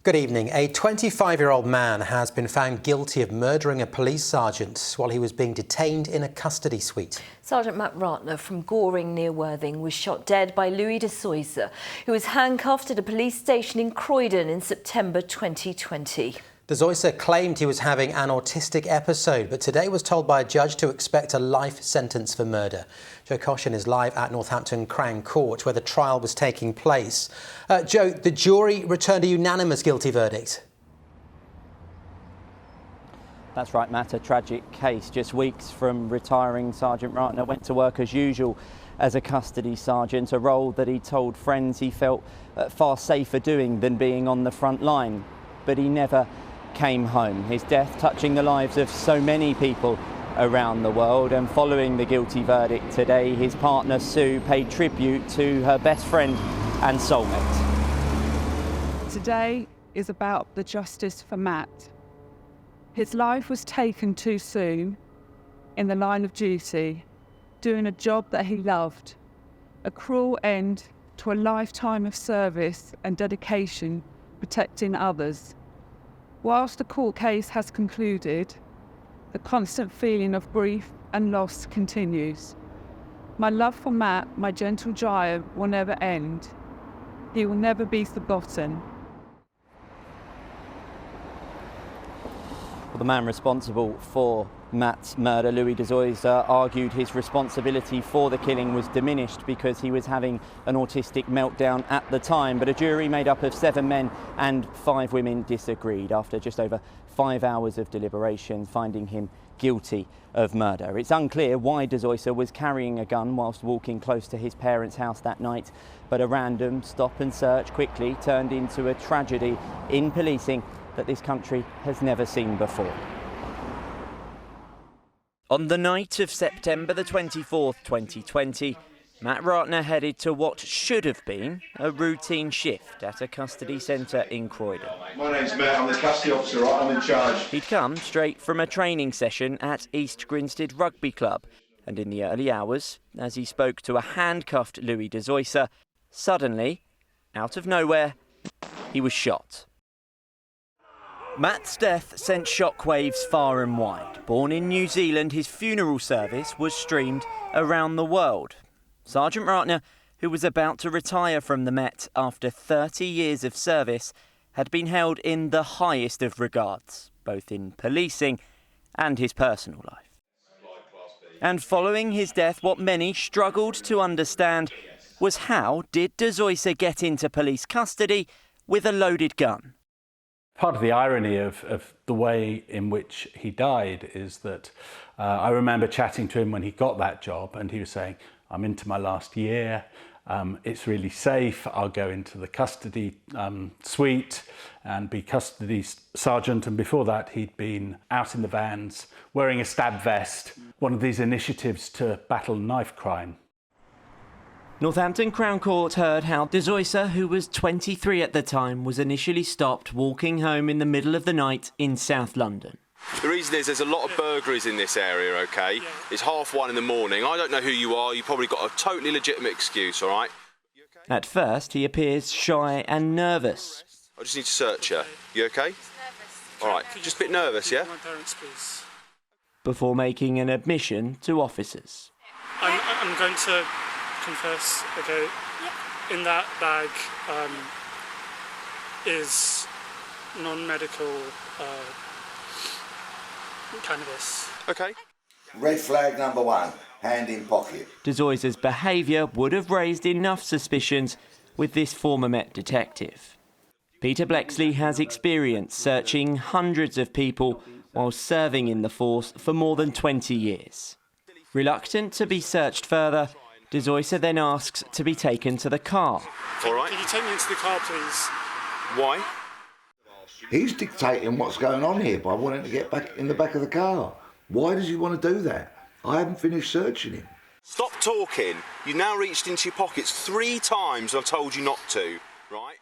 Good evening. A 25-year-old man has been found guilty of murdering a police sergeant while he was being detained in a custody suite. Sergeant Matt Ratana from Goring near Worthing was shot dead by Louis De Zoysa, who was handcuffed at a police station in Croydon in September 2020. De Zoysa claimed he was having an autistic episode, but today was told by a judge to expect a life sentence for murder. Joe Caution is live at Northampton Crown Court, where the trial was taking place. Joe, the jury returned a unanimous guilty verdict. That's right, Matt, a tragic case. Just weeks from retiring, Sergeant Ratana went to work as usual as a custody sergeant, a role that he told friends he felt far safer doing than being on the front line. But he never came home. His death touching the lives of so many people around the world, and following the guilty verdict today, his partner Sue paid tribute to her best friend and soulmate. Today is about the justice for Matt. His life was taken too soon in the line of duty, doing a job that he loved. A cruel end to a lifetime of service and dedication protecting others. Whilst the court case has concluded, the constant feeling of grief and loss continues. My love for Matt, my gentle giant, will never end. He will never be forgotten. Well, the man responsible for Matt's murder, Louis De Zoysa, argued his responsibility for the killing was diminished because he was having an autistic meltdown at the time. But a jury made up of 7 men and 5 women disagreed after just over 5 hours of deliberation, finding him guilty of murder. It's unclear why De Zoysa was carrying a gun whilst walking close to his parents' house that night, but a random stop and search quickly turned into a tragedy in policing that this country has never seen before. On the night of September the 24th, 2020, Matt Ratana headed to what should have been a routine shift at a custody centre in Croydon. My name's Matt, I'm the custody officer, right? I'm in charge. He'd come straight from a training session at East Grinstead Rugby Club, and in the early hours, as he spoke to a handcuffed Louis De Zoysa, suddenly, out of nowhere, he was shot. Matt's death sent shockwaves far and wide. Born in New Zealand, his funeral service was streamed around the world. Sergeant Ratana, who was about to retire from the Met after 30 years of service, had been held in the highest of regards, both in policing and his personal life. And following his death, what many struggled to understand was how did De Zoysa get into police custody with a loaded gun? Part of the irony of the way in which he died is that I remember chatting to him when he got that job, and he was saying, I'm into my last year, it's really safe, I'll go into the custody suite and be custody sergeant. And before that, he'd been out in the vans wearing a stab vest, one of these initiatives to battle knife crime. Northampton Crown Court heard how De Zoysa, who was 23 at the time, was initially stopped walking home in the middle of the night in South London. The reason is there's a lot of burglaries in this area, OK? It's 1:30 in the morning. I don't know who you are. You've probably got a totally legitimate excuse, all right? Okay? At first, he appears shy and nervous. I just need to search you. You OK? Nervous. All right, just a bit nervous, yeah? My parents, please. Before making an admission to officers. I'm going to confess, okay? Yeah. In that bag is non-medical cannabis. OK. Red flag number 1, hand in pocket. De Zoysa's behaviour would have raised enough suspicions with this former Met detective. Peter Blexley has experience searching hundreds of people while serving in the force for more than 20 years. Reluctant to be searched further, De Zoysa then asks to be taken to the car. All right. Can you take me into the car, please? Why? He's dictating what's going on here by wanting to get back in the back of the car. Why does he want to do that? I haven't finished searching him. Stop talking. You've now reached into your pockets 3 times I've told you not to, right?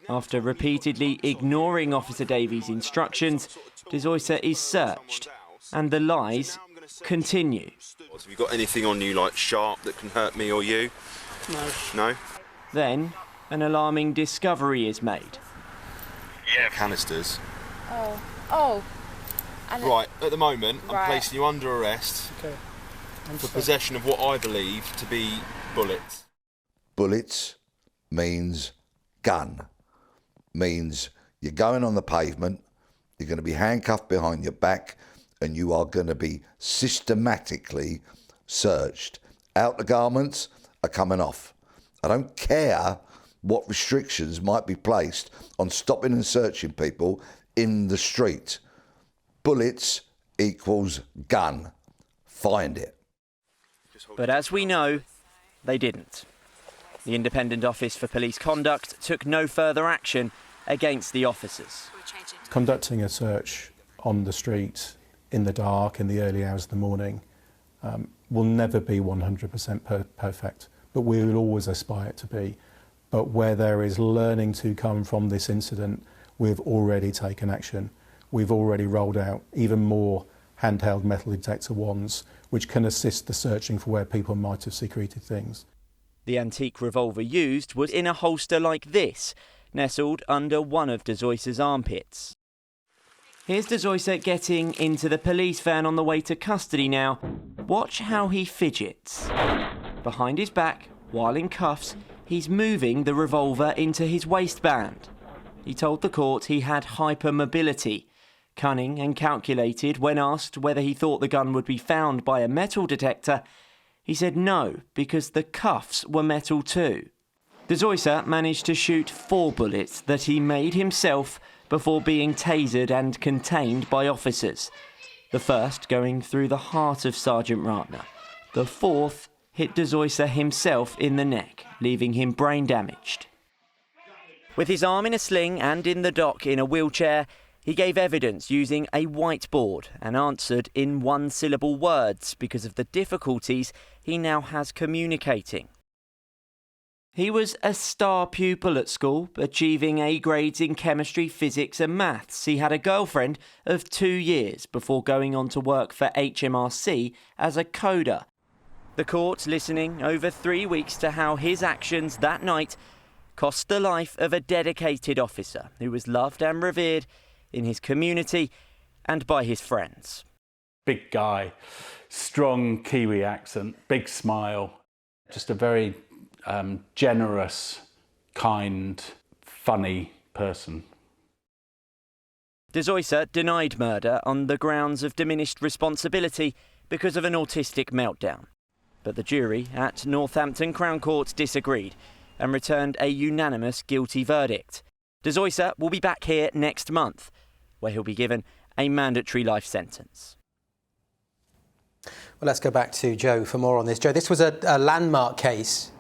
After repeatedly ignoring Officer Davies' instructions, De Zoysa is searched, and the lies continue. Have you got anything on you, like sharp, that can hurt me or you? No. No? Then, an alarming discovery is made. canisters. Oh. And Right, at the moment, Right. I'm placing you under arrest for possession of what I believe to be bullets. Bullets means gun. Means you're going on the pavement, you're going to be handcuffed behind your back, and you are going to be systematically searched. Outer garments are coming off. I don't care what restrictions might be placed on stopping and searching people in the street. Bullets equals gun. Find it. But as we know, they didn't. The Independent Office for Police Conduct took no further action against the officers. Conducting a search on the street in the dark, in the early hours of the morning, will never be 100% perfect, but we will always aspire it to be. But where there is learning to come from this incident, we've already taken action. We've already rolled out even more handheld metal detector wands, which can assist the searching for where people might have secreted things. The antique revolver used was in a holster like this, nestled under one of De Zoysa's armpits. Here's De Zoysa getting into the police van on the way to custody now. Watch how he fidgets. Behind his back, while in cuffs, he's moving the revolver into his waistband. He told the court he had hypermobility. Cunning and calculated. When asked whether he thought the gun would be found by a metal detector, he said no, because the cuffs were metal too. De Zoysa managed to shoot 4 bullets that he made himself before being tasered and contained by officers. The first going through the heart of Sergeant Ratana. The 4th hit De Zoysa himself in the neck, leaving him brain damaged. With his arm in a sling and in the dock in a wheelchair, he gave evidence using a whiteboard and answered in one-syllable words because of the difficulties he now has communicating. He was a star pupil at school, achieving A grades in chemistry, physics and maths. He had a girlfriend of 2 years before going on to work for HMRC as a coder. The court listening over 3 weeks to how his actions that night cost the life of a dedicated officer who was loved and revered in his community and by his friends. Big guy, strong Kiwi accent, big smile, just a very generous, kind, funny person. De Zoysa denied murder on the grounds of diminished responsibility because of an autistic meltdown. But the jury at Northampton Crown Court disagreed and returned a unanimous guilty verdict. De Zoysa will be back here next month, where he'll be given a mandatory life sentence. Well, let's go back to Joe for more on this. Joe, this was a landmark case.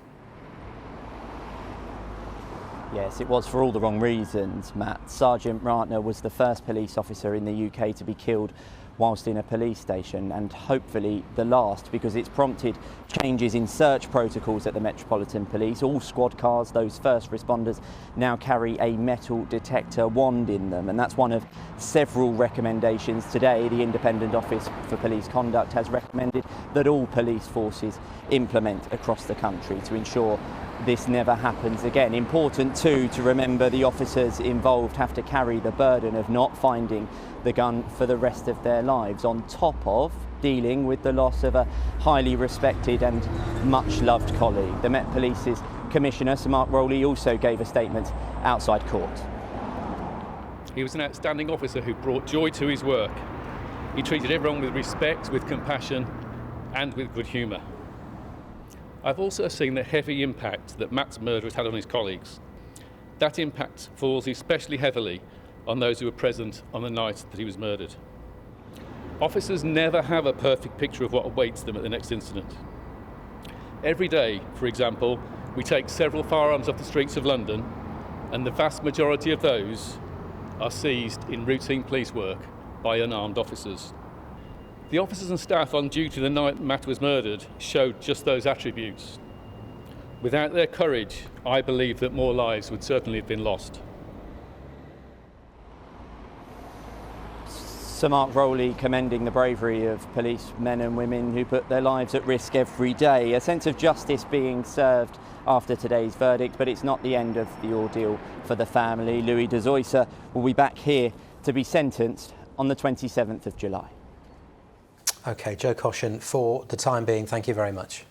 Yes, it was for all the wrong reasons, Matt. Sergeant Ratana was the first police officer in the UK to be killed whilst in a police station, and hopefully the last, because it's prompted changes in search protocols at the Metropolitan Police. All squad cars, those first responders, now carry a metal detector wand in them, and that's one of several recommendations today. The Independent Office for Police Conduct has recommended that all police forces implement across the country to ensure this never happens again. Important too to remember the officers involved have to carry the burden of not finding the gun for the rest of their lives, on top of dealing with the loss of a highly respected and much loved colleague. The Met Police's Commissioner, Sir Mark Rowley, also gave a statement outside court. He was an outstanding officer who brought joy to his work. He treated everyone with respect, with compassion and with good humour. I've also seen the heavy impact that Matt's murder has had on his colleagues. That impact falls especially heavily on those who were present on the night that he was murdered. Officers never have a perfect picture of what awaits them at the next incident. Every day, for example, we take several firearms off the streets of London, and the vast majority of those are seized in routine police work by unarmed officers. The officers and staff on duty the night Matt was murdered showed just those attributes. Without their courage, I believe that more lives would certainly have been lost. Sir Mark Rowley commending the bravery of policemen and women who put their lives at risk every day. A sense of justice being served after today's verdict, but it's not the end of the ordeal for the family. Louis De Zoysa will be back here to be sentenced on the 27th of July. OK, Joe Caution, for the time being, thank you very much.